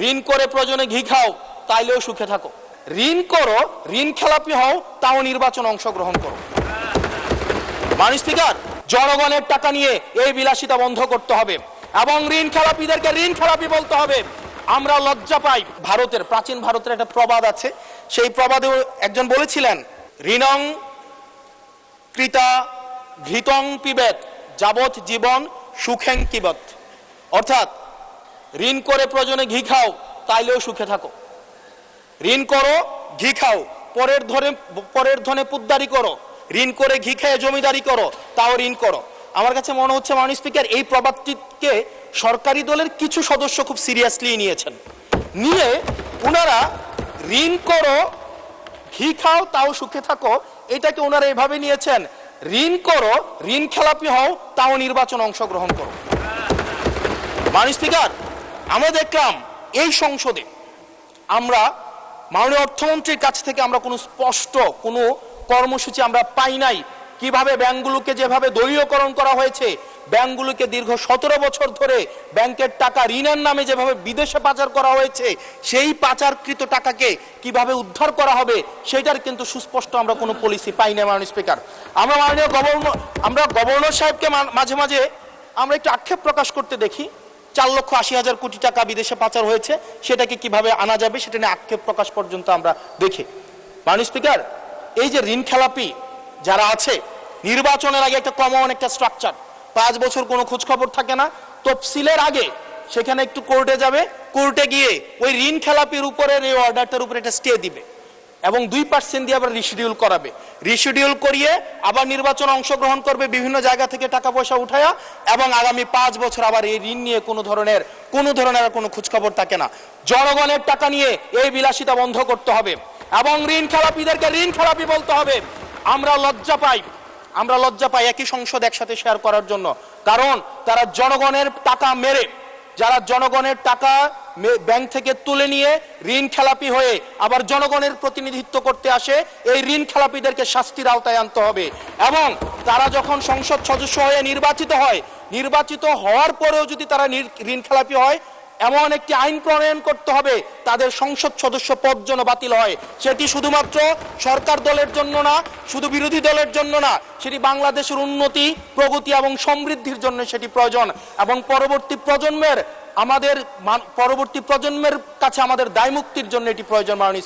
ঋণ করে প্রয়োজনে ঘি খাও, তাইলেও সুখে থাকো। ঋণ করো, ঋণ খেলাপি হও, তাও নির্বাচনে অংশগ্রহণ করো। মাননীয় স্পিকার, জনগণের টাকা নিয়ে এই বিলাসিতা বন্ধ করতে হবে এবং ঋণ খেলাপিদেরকে ঋণ খেলাপি বলতে হবে। আমরা লজ্জা পাই। ভারতের, প্রাচীন ভারতের একটা প্রবাদ আছে, সেই প্রবাদে একজন বলেছিলেন, ঋণং কৃতা ঘৃতং পিবেত যাবৎ জীবন সুখেং কিবত। অর্থাৎ ঋণ করে প্রয়োজনে ঘি খাও, তাইলেও সুখে থাকো। ঋণ করো, ঘি খাও, পরের ধনে পুদ্দারি করো। ঋণ করে ঘি খেয়ে জমিদারি করো, তাও ঋণ করো। আমার কাছে মনে হচ্ছে মাননীয় স্পিকার, এই প্রবাদটিকে সরকারি দলের কিছু সদস্য খুব সিরিয়াসলি নিয়েছেন। নিয়ে ওনারা ঋণ করো, ঘি খাও, তাও সুখে থাকো, এটাকে ওনারা এভাবে নিয়েছেন, ঋণ করো, ঋণ খেলাপি হও, তাও নির্বাচন অংশগ্রহণ করো। মাননীয় স্পিকার, আমরা দেখলাম এই সংসদে আমরা মাননীয় অর্থমন্ত্রীর কাছ থেকে আমরা কোনো স্পষ্ট কোনো কর্মসূচি আমরা পাই নাই। কিভাবে ব্যাংকগুলোকে যেভাবে দলীয়করণ করা হয়েছে, ব্যাংকগুলোকে দীর্ঘ 17 বছর ধরে ব্যাংকের টাকা ঋণের নামে যেভাবে বিদেশে পাচার করা হয়েছে, সেই পাচারকৃত টাকাকে কিভাবে উদ্ধার করা হবে, সেটার কিন্তু সুস্পষ্ট আমরা কোনো পলিসি পাই না। মাননীয় স্পিকার, আমরা মাননীয় গভর্নর সাহেবকে মাঝে মাঝে আমরা একটু আক্ষেপ প্রকাশ করতে দেখি, 4,80,000 কোটি টাকা বিদেশে পাচার হয়েছে, সেটাকে কিভাবে আনা যাবে সেটা নিয়ে আক্ষেপ প্রকাশ পর্যন্ত আমরা দেখি। মাননীয় স্পিকার, এই যে ঋণ খেলাপি যারা আছে, নির্বাচনের আগে একটা কমন একটা স্ট্রাকচার, 5 বছর কোনো খোঁজ খবর থাকে না, তফসিলের আগে সেখানে একটু কোর্টে যাবে, কোর্টে গিয়ে ওই ঋণ খেলাপির উপরে এই অর্ডারটার উপরে একটা স্টে দিবে এবং 2% দিয়ে আবার রিশিডিউল করাবে। রিশিডিউল করিয়ে আবার নির্বাচন অংশগ্রহণ করবে বিভিন্ন জায়গা থেকে টাকা পয়সা উঠায়া, এবং আগামী 5 বছর আবার এই ঋণ নিয়ে কোনো ধরনের কোনো খোঁজখবর থাকে না। জনগণের টাকা নিয়ে এই বিলাসিতা বন্ধ করতে হবে এবং ঋণ খেলাপিদেরকে ঋণ খেলাপি বলতে হবে। আমরা লজ্জা পাই একই সংসদ একসাথে শেয়ার করার জন্য, কারণ তারা জনগণের টাকা মেরে, যারা জনগণের টাকা ব্যাংক থেকে তুলে নিয়ে ঋণ খেলাপি হয়ে আবার জনগণের প্রতিনিধিত্ব করতে আসে, এই ঋণ খেলাপিদেরকে শাস্তির আওতায় আনতে হবে। এবং তারা যখন সংসদ সদস্য হয়ে নির্বাচিত হওয়ার পরেও যদি তারা ঋণ খেলাপি হয়, এমন একটি আইন প্রণয়ন করতে হবে তাদের সংসদ সদস্য পদ যেন বাতিল হয়। সেটি শুধুমাত্র সরকার দলের জন্য না, শুধু বিরোধী দলের জন্য না, সেটি বাংলাদেশের উন্নতি, প্রগতি এবং সমৃদ্ধির জন্য সেটি প্রয়োজন। এবং পরবর্তী প্রজন্মের কাছে আমাদের দায় মুক্তির জন্য এটি প্রয়োজন। মাননীয়